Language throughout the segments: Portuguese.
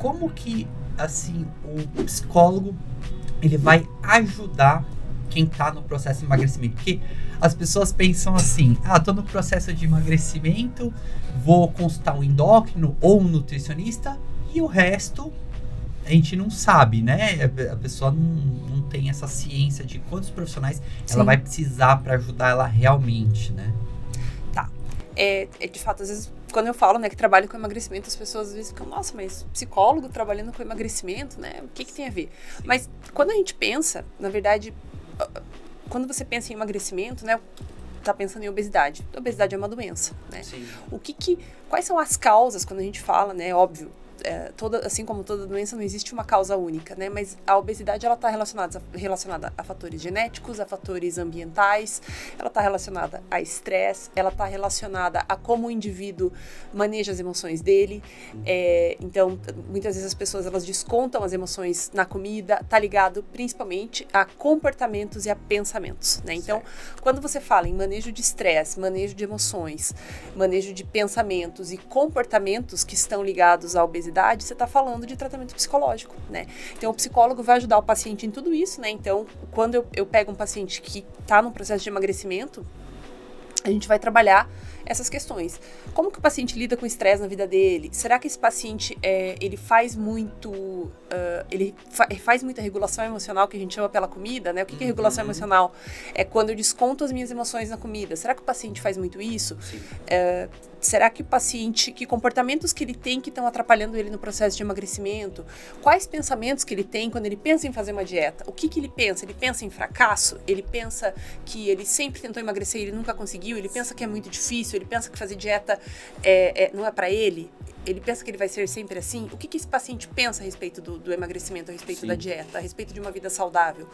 como que, assim, o psicólogo, ele vai ajudar quem tá no processo de emagrecimento? Porque as pessoas pensam assim, tô no processo de emagrecimento, vou consultar um endócrino ou um nutricionista, e o resto a gente não sabe, né? A pessoa não tem essa ciência de quantos profissionais ela vai precisar para ajudar ela realmente, né? Tá. De fato, às vezes, quando eu falo, né, que trabalho com emagrecimento, as pessoas às vezes ficam, nossa, mas psicólogo trabalhando com emagrecimento, né? O que tem a ver? Sim. Mas quando a gente pensa, na verdade, quando você pensa em emagrecimento, né, tá pensando em obesidade. A obesidade é uma doença, né? Sim. Quais são as causas quando a gente fala, né? Óbvio, assim como toda doença, não existe uma causa única, né? Mas a obesidade, ela está relacionada a fatores genéticos, a fatores ambientais, ela está relacionada a estresse, ela está relacionada a como o indivíduo maneja as emoções dele. Então, muitas vezes as pessoas, elas descontam as emoções na comida, tá ligado principalmente a comportamentos e a pensamentos, né? Então, quando você fala em manejo de estresse, manejo de emoções, manejo de pensamentos e comportamentos que estão ligados à obesidade, você está falando de tratamento psicológico, né? Então, o psicólogo vai ajudar o paciente em tudo isso, né? Então, quando eu pego um paciente que está num processo de emagrecimento, a gente vai trabalhar essas questões. Como que o paciente lida com estresse na vida dele? Será que esse paciente, ele faz muito... ele faz muita regulação emocional, que a gente chama pela comida, né? O que é regulação emocional? É quando eu desconto as minhas emoções na comida. Será que o paciente faz muito isso? Será que o paciente, que comportamentos que ele tem que estão atrapalhando ele no processo de emagrecimento? Quais pensamentos que ele tem quando ele pensa em fazer uma dieta? O que ele pensa? Ele pensa em fracasso? Ele pensa que ele sempre tentou emagrecer e ele nunca conseguiu? Ele pensa que é muito difícil? Ele pensa que fazer dieta não é para ele? Ele pensa que ele vai ser sempre assim? O que esse paciente pensa a respeito do emagrecimento, a respeito da dieta, a respeito de uma vida saudável?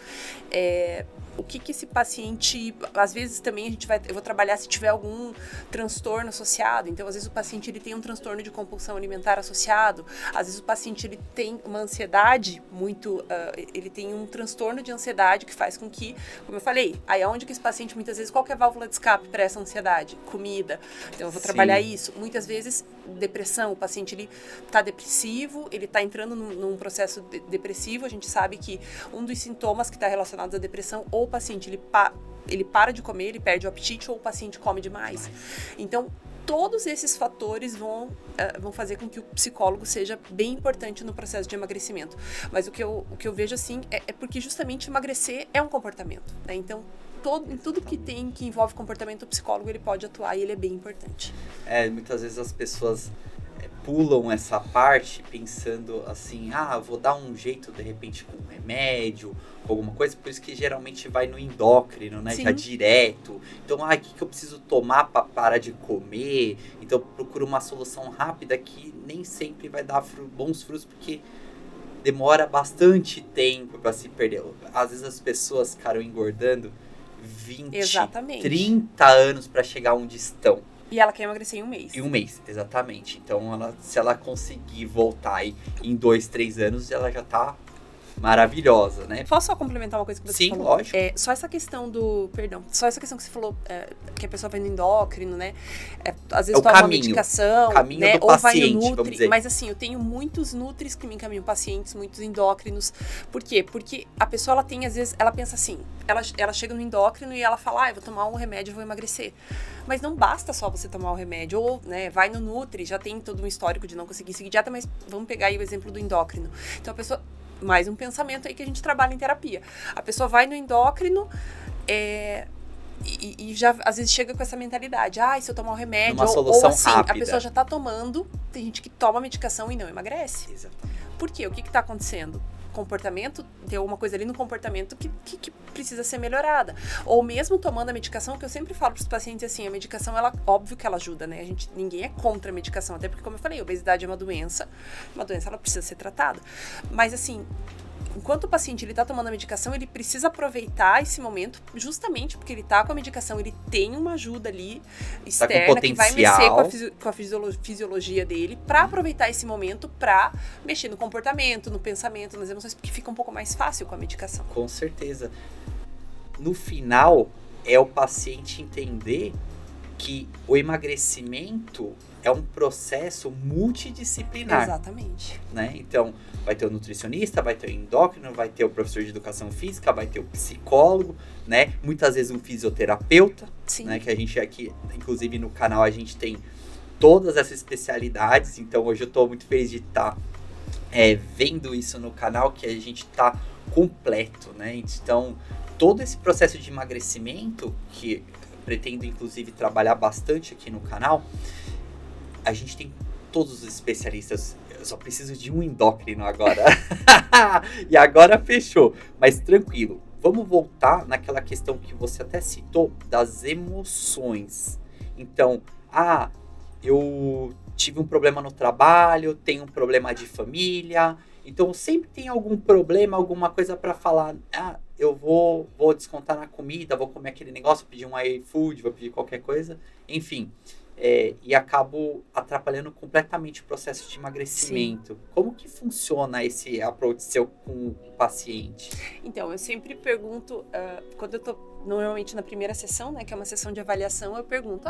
O que esse paciente... Às vezes também eu vou trabalhar se tiver algum transtorno associado. Então, às vezes o paciente ele tem um transtorno de compulsão alimentar associado. Às vezes o paciente ele tem uma ansiedade muito... ele tem um transtorno de ansiedade que faz com que, como eu falei, aí aonde que esse paciente, muitas vezes, qual que é a válvula de escape para essa ansiedade? Comida. Então, eu vou trabalhar isso. Muitas vezes, depressão. O paciente, ele está depressivo, ele está entrando num processo depressivo. A gente sabe que um dos sintomas que está relacionado à depressão, ou o paciente, ele para de comer, ele perde o apetite, ou o paciente come demais. Então, todos esses fatores vão fazer com que o psicólogo seja bem importante no processo de emagrecimento. Mas o que eu vejo, assim, é porque justamente emagrecer é um comportamento, né? Então, em tudo que envolve comportamento, o psicólogo, ele pode atuar e ele é bem importante. Muitas vezes as pessoas pulam essa parte pensando assim, vou dar um jeito de repente com um remédio, com alguma coisa, por isso que geralmente vai no endócrino, né? Sim. Já direto. Então, o que eu preciso tomar para parar de comer? Então, procuro uma solução rápida que nem sempre vai dar bons frutos, porque demora bastante tempo para se perder. Às vezes as pessoas ficaram engordando 20, Exatamente. 30 anos para chegar onde estão. E ela quer emagrecer em um mês. Em um mês, exatamente. Então, se ela conseguir voltar aí em 2, 3 anos, ela já tá maravilhosa, né? Posso só complementar uma coisa que você falou? Sim, lógico. Só essa questão só essa questão que você falou, que a pessoa vai no endócrino, né? Às vezes toma uma medicação, né? Do ou paciente, vai no Nutri. Mas assim, eu tenho muitos Nutris que me encaminham pacientes, muitos endócrinos. Por quê? Porque a pessoa, ela tem, às vezes, ela pensa assim, ela chega no endócrino e ela fala, eu vou tomar um remédio e vou emagrecer. Mas não basta só você tomar o remédio, ou, né, vai no Nutri, já tem todo um histórico de não conseguir seguir dieta, mas vamos pegar aí o exemplo do endócrino. Então, a pessoa... Mais um pensamento aí que a gente trabalha em terapia. A pessoa vai no endócrino e já às vezes chega com essa mentalidade. Se eu tomar um remédio, ou assim, rápida. A pessoa já tá tomando. Tem gente que toma medicação e não emagrece. Exatamente. Por quê? O que tá acontecendo? Comportamento, tem alguma coisa ali no comportamento que precisa ser melhorada. Ou mesmo tomando a medicação, que eu sempre falo para os pacientes assim, a medicação, óbvio que ela ajuda, né? Ninguém é contra a medicação, até porque, como eu falei, a obesidade é uma doença ela precisa ser tratada. Mas assim, enquanto o paciente ele tá tomando a medicação, ele precisa aproveitar esse momento, justamente porque ele tá com a medicação, ele tem uma ajuda ali externa que vai mexer com a fisiologia dele, para aproveitar esse momento para mexer no comportamento, no pensamento, nas emoções, porque fica um pouco mais fácil com a medicação. Com certeza. No final, é o paciente entender que o emagrecimento é um processo multidisciplinar. Exatamente. Né? Então, vai ter o nutricionista, vai ter o endócrino, vai ter o professor de educação física, vai ter o psicólogo, né? Muitas vezes um fisioterapeuta, né? Que a gente aqui, inclusive no canal, a gente tem todas essas especialidades. Então, hoje eu estou muito feliz de estar vendo isso no canal, que a gente está completo, né? Então, todo esse processo de emagrecimento, que pretendo, inclusive, trabalhar bastante aqui no canal, a gente tem todos os especialistas. Eu só preciso de um endócrino agora. E agora fechou. Mas tranquilo. Vamos voltar naquela questão que você até citou das emoções. Então, eu tive um problema no trabalho, tenho um problema de família. Então, sempre tem algum problema, alguma coisa para falar. Eu vou descontar na comida, vou comer aquele negócio, vou pedir um iFood, vou pedir qualquer coisa. Enfim, e acabo atrapalhando completamente o processo de emagrecimento. Sim. Como que funciona esse approach seu com o paciente? Então, eu sempre pergunto, quando eu tô normalmente na primeira sessão, né, que é uma sessão de avaliação, eu pergunto,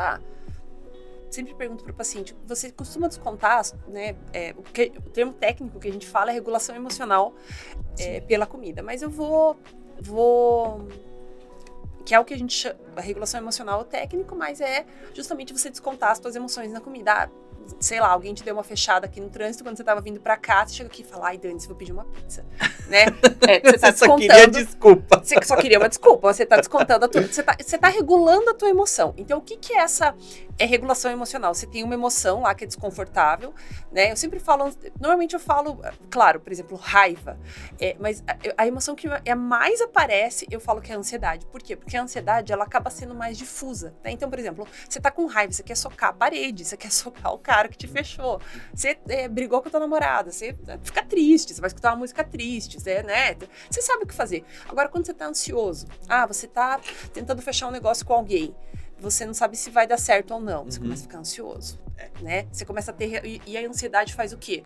sempre pergunto para o paciente, você costuma descontar, né, o termo técnico que a gente fala é regulação emocional pela comida, mas eu vou que é o que a gente chama, a regulação emocional técnico, mas é justamente você descontar as suas emoções na comida. Sei lá, alguém te deu uma fechada aqui no trânsito quando você tava vindo pra cá, você chega aqui e fala, Dani, vou pedir uma pizza, né? Você tá descontando... só queria desculpa. Você só queria uma desculpa, você tá descontando a tua... Você tá regulando a tua emoção. Então, o que é essa regulação emocional? Você tem uma emoção lá que é desconfortável, né? Eu sempre falo... Normalmente eu falo, claro, por exemplo, raiva. Mas a emoção que mais aparece, eu falo que é a ansiedade. Por quê? Porque a ansiedade, ela acaba sendo mais difusa, né? Então, por exemplo, você tá com raiva, você quer socar a parede, você quer socar o cara que te fechou, você brigou com a tua namorada, você fica triste, você vai escutar uma música triste, né? Você sabe o que fazer. Agora, quando você tá ansioso, você tá tentando fechar um negócio com alguém, você não sabe se vai dar certo ou não, você começa a ficar ansioso, né? Você começa a ter... E a ansiedade faz o quê?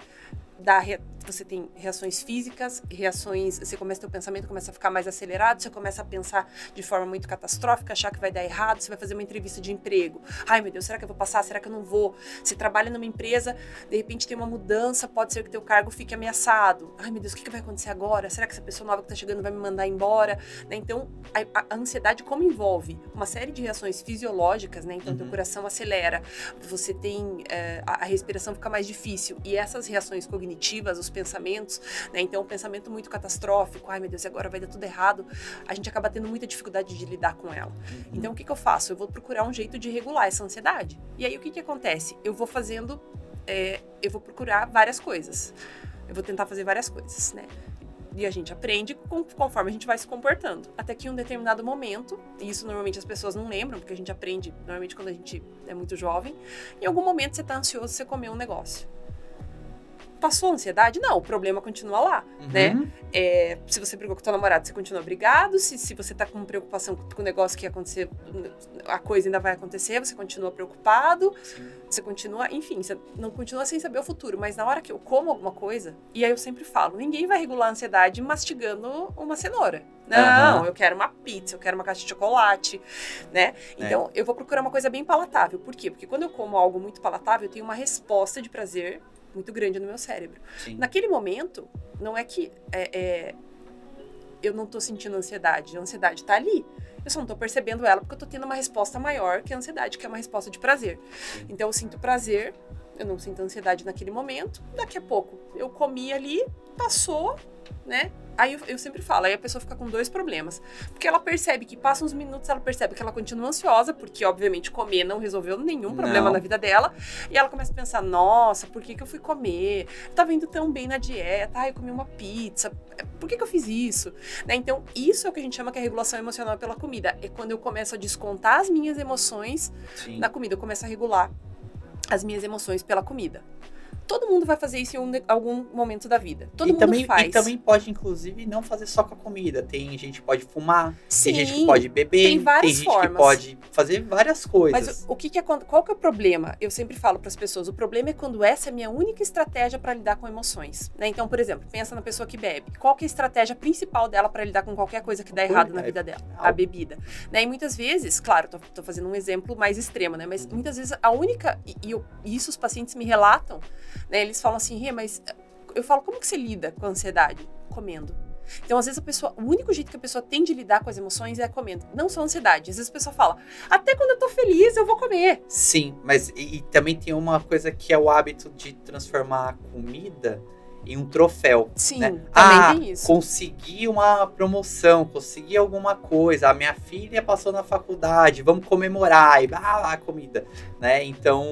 Você tem reações físicas, você começa a ter o pensamento, começa a ficar mais acelerado, você começa a pensar de forma muito catastrófica, achar que vai dar errado, você vai fazer uma entrevista de emprego. Ai, meu Deus, será que eu vou passar? Será que eu não vou? Você trabalha numa empresa, de repente tem uma mudança, pode ser que teu cargo fique ameaçado. Ai, meu Deus, o que vai acontecer agora? Será que essa pessoa nova que tá chegando vai me mandar embora? Né? Então, a ansiedade, como envolve uma série de reações fisiológicas, né? Então, teu coração acelera, você tem... a respiração fica mais difícil. E essas reações cognitivas, os pensamentos, né? Então, um pensamento muito catastrófico, ai meu Deus, agora vai dar tudo errado, a gente acaba tendo muita dificuldade de lidar com ela. Então, o que eu faço? Eu vou procurar um jeito de regular essa ansiedade. E aí, o que acontece? Eu vou fazendo, eu vou procurar várias coisas. Eu vou tentar fazer várias coisas, né? E a gente aprende conforme a gente vai se comportando. Até que em um determinado momento, e isso normalmente as pessoas não lembram, porque a gente aprende normalmente quando a gente é muito jovem, em algum momento você tá ansioso, você comeu um negócio. Passou a ansiedade? Não, o problema continua lá, né? Se você brigou com o teu namorado, você continua brigado. Se você tá com preocupação com o negócio que ia acontecer, a coisa ainda vai acontecer, você continua preocupado. Sim. Você continua, enfim, você não continua sem saber o futuro. Mas na hora que eu como alguma coisa, e aí eu sempre falo, ninguém vai regular a ansiedade mastigando uma cenoura. Não, eu quero uma pizza, eu quero uma caixa de chocolate, né? Então, eu vou procurar uma coisa bem palatável. Por quê? Porque quando eu como algo muito palatável, eu tenho uma resposta de prazer muito grande no meu cérebro. Sim. Naquele momento, não é que eu não tô sentindo ansiedade. A ansiedade tá ali. Eu só não tô percebendo ela porque eu tô tendo uma resposta maior que a ansiedade, que é uma resposta de prazer. Sim. Então, eu sinto prazer, eu não sinto ansiedade naquele momento. Daqui a pouco, eu comi ali, passou, né? Aí eu sempre falo, aí a pessoa fica com dois problemas. Porque ela percebe que passa uns minutos, ela percebe que ela continua ansiosa, porque obviamente comer não resolveu nenhum problema na vida dela. E ela começa a pensar, nossa, por que eu fui comer? Tava indo tão bem na dieta, eu comi uma pizza, por que eu fiz isso? Né? Então, isso é o que a gente chama que é regulação emocional pela comida. É quando eu começo a descontar as minhas emoções na comida, eu começo a regular as minhas emoções pela comida. Todo mundo vai fazer isso em algum momento da vida. Todo mundo faz. E também pode, inclusive, não fazer só com a comida. Tem gente que pode fumar, Sim, tem gente que pode beber, tem várias gente formas. que pode fazer várias coisas. Mas qual que é o problema? Eu sempre falo para as pessoas, o problema é quando essa é a minha única estratégia para lidar com emoções. Né? Então, por exemplo, pensa na pessoa que bebe. Qual que é a estratégia principal dela para lidar com qualquer coisa que dá errado na vida dela? A bebida. Né? E muitas vezes, claro, tô fazendo um exemplo mais extremo, né? Mas muitas vezes a única... E isso os pacientes me relatam, né? Eles falam assim, mas eu falo, como que você lida com a ansiedade? Comendo. Então, às vezes, o único jeito que a pessoa tem de lidar com as emoções é comendo. Não só a ansiedade. Às vezes a pessoa fala, até quando eu tô feliz, eu vou comer. Sim, mas e também tem uma coisa que é o hábito de transformar a comida em um troféu. Sim, né? também tem isso. Consegui uma promoção, consegui alguma coisa, a minha filha passou na faculdade, vamos comemorar, e lá a comida, né? Então,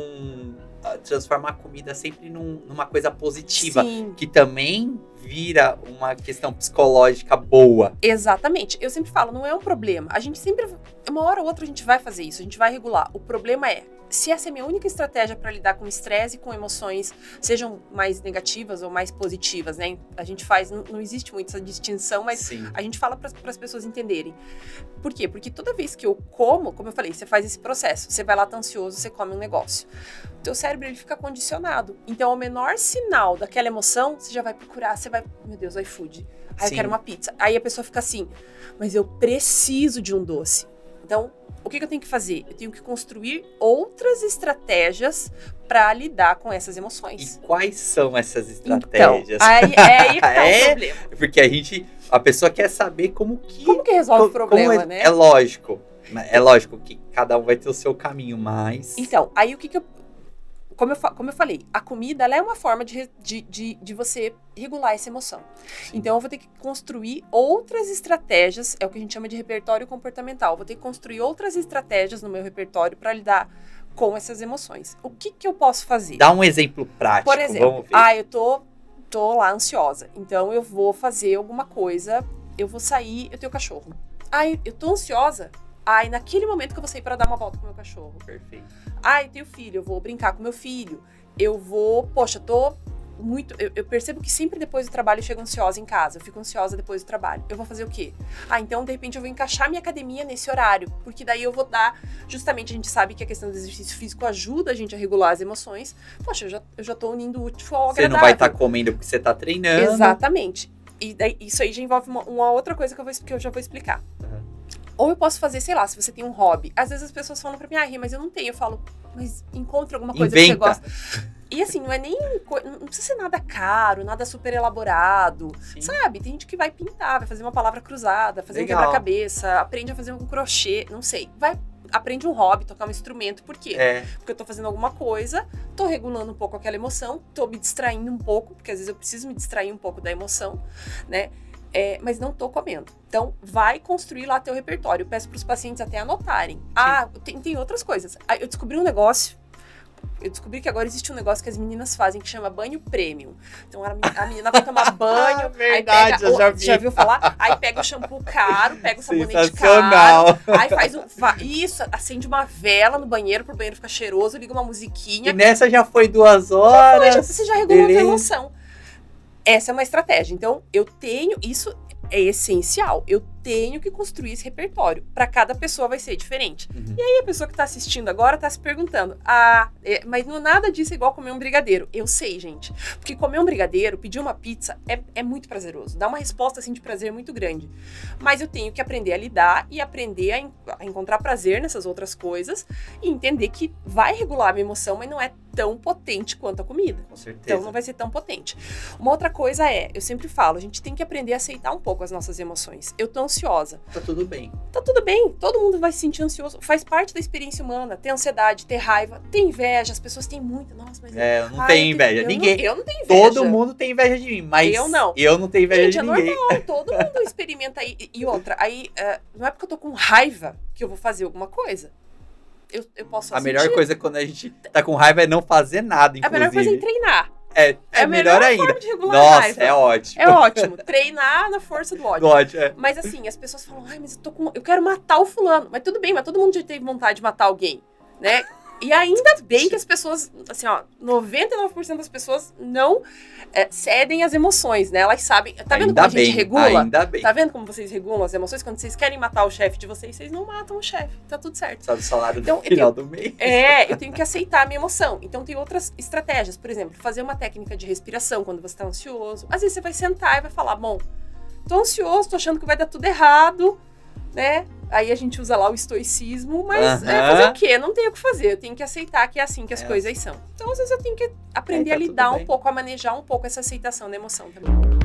transformar a comida sempre numa coisa positiva, Sim. que também vira uma questão psicológica boa. Exatamente. Eu sempre falo, não é um problema. A gente sempre, uma hora ou outra a gente vai fazer isso, a gente vai regular. O problema é, se essa é a minha única estratégia para lidar com estresse e com emoções, sejam mais negativas ou mais positivas, né? A gente faz, não existe muito essa distinção, mas Sim. a gente fala para as pessoas entenderem. Por quê? Porque toda vez que eu como eu falei, você faz esse processo, você vai lá, tá ansioso, você come um negócio. O teu cérebro, ele fica condicionado. Então, o menor sinal daquela emoção, você já vai procurar, você vai, meu Deus, iFood. Eu quero uma pizza. Aí a pessoa fica assim, mas eu preciso de um doce. Então, o que eu tenho que fazer? Eu tenho que construir outras estratégias para lidar com essas emoções. E quais são essas estratégias? Então, aí que tá o problema. Porque a pessoa quer saber como que resolve o problema, né? É lógico que cada um vai ter o seu caminho, mas... Então, aí como eu falei, a comida, ela é uma forma de você regular essa emoção. Sim. Então, eu vou ter que construir outras estratégias, é o que a gente chama de repertório comportamental. Eu vou ter que construir outras estratégias no meu repertório para lidar com essas emoções. O que eu posso fazer? Dá um exemplo prático, por exemplo, vamos ver. Eu tô lá ansiosa, então eu vou fazer alguma coisa, eu vou sair, eu tenho cachorro. Eu tô ansiosa, naquele momento que eu vou sair para dar uma volta com o meu cachorro. Perfeito. Eu tenho filho, eu vou brincar com meu filho. Eu vou, tô muito... Eu percebo que sempre depois do trabalho eu chego ansiosa em casa. Eu fico ansiosa depois do trabalho. Eu vou fazer o quê? Então, de repente, eu vou encaixar minha academia nesse horário. Porque daí eu vou dar... Justamente, a gente sabe que a questão do exercício físico ajuda a gente a regular as emoções. Eu já tô unindo o útil ao agradável. Você não vai estar comendo porque você tá treinando. Exatamente. E daí, isso aí já envolve uma outra coisa que eu já vou explicar. Uhum. Ou eu posso fazer, sei lá, se você tem um hobby. Às vezes as pessoas falam pra mim, mas eu não tenho. Eu falo, mas encontra alguma coisa que você gosta. E assim, não é nem... Não precisa ser nada caro, nada super elaborado. Sim. Sabe? Tem gente que vai pintar, vai fazer uma palavra cruzada, fazer um quebra-cabeça, aprende a fazer um crochê, não sei. Aprende um hobby, tocar um instrumento. Por quê? Porque eu tô fazendo alguma coisa, tô regulando um pouco aquela emoção, tô me distraindo um pouco, porque às vezes eu preciso me distrair um pouco da emoção, né? Mas não tô comendo. Então, vai construir lá teu repertório. Eu peço pros pacientes até anotarem. Tem outras coisas. Eu descobri um negócio. Eu descobri que agora existe um negócio que as meninas fazem que chama banho premium. Então, a menina vai tomar banho. Verdade, eu já vi. Já viu falar? Aí pega o shampoo caro, pega o sabonete caro. Aí isso, acende uma vela no banheiro, pro banheiro ficar cheiroso, liga uma musiquinha. E nessa já foi 2 horas. Você já regulou a tua emoção. Essa é uma estratégia. Então, isso é essencial. Eu tenho que construir esse repertório. Para cada pessoa vai ser diferente. Uhum. E aí, a pessoa que tá assistindo agora tá se perguntando, mas não nada disso é igual comer um brigadeiro. Eu sei, gente. Porque comer um brigadeiro, pedir uma pizza, é muito prazeroso. Dá uma resposta, assim, de prazer muito grande. Mas eu tenho que aprender a lidar e aprender a encontrar prazer nessas outras coisas e entender que vai regular a minha emoção, mas não é tão potente quanto a comida. Com certeza. Então, não vai ser tão potente. Uma outra coisa eu sempre falo, a gente tem que aprender a aceitar um pouco as nossas emoções. Eu tô ansiosa. Tá tudo bem. Tá tudo bem. Todo mundo vai se sentir ansioso. Faz parte da experiência humana. Ter ansiedade, ter raiva, ter inveja. As pessoas têm muita. Nossa, mas... eu não tenho inveja. Ninguém. Eu não tenho inveja. Todo mundo tem inveja de mim, mas eu não. Eu não tenho inveja de ninguém. É normal. Todo mundo experimenta aí. E outra, não é porque eu tô com raiva que eu vou fazer alguma coisa. Eu posso A melhor coisa quando a gente tá com raiva é não fazer nada, inclusive. A melhor coisa é treinar. É a melhor ainda. Forma de regular Nossa, a raiva. é ótimo. É ótimo. Treinar na força do ódio. É. Mas assim, as pessoas falam, mas eu quero matar o fulano. Mas tudo bem, mas todo mundo já teve vontade de matar alguém, né? E ainda bem que as pessoas, assim, ó, 99% das pessoas não cedem às emoções, né? Elas sabem. Tá vendo como a gente regula? Ainda bem. Tá vendo como vocês regulam as emoções? Quando vocês querem matar o chefe de vocês, vocês não matam o chefe. Tá tudo certo. Sabe o salário no final do mês. Eu tenho que aceitar a minha emoção. Então, tem outras estratégias. Por exemplo, fazer uma técnica de respiração quando você tá ansioso. Às vezes, você vai sentar e vai falar, bom, tô ansioso, tô achando que vai dar tudo errado, né? Aí a gente usa lá o estoicismo, mas fazer o quê? Não tenho o que fazer, eu tenho que aceitar que é assim que as coisas são. Então, às vezes, eu tenho que aprender a lidar um pouco, a manejar um pouco essa aceitação da emoção também.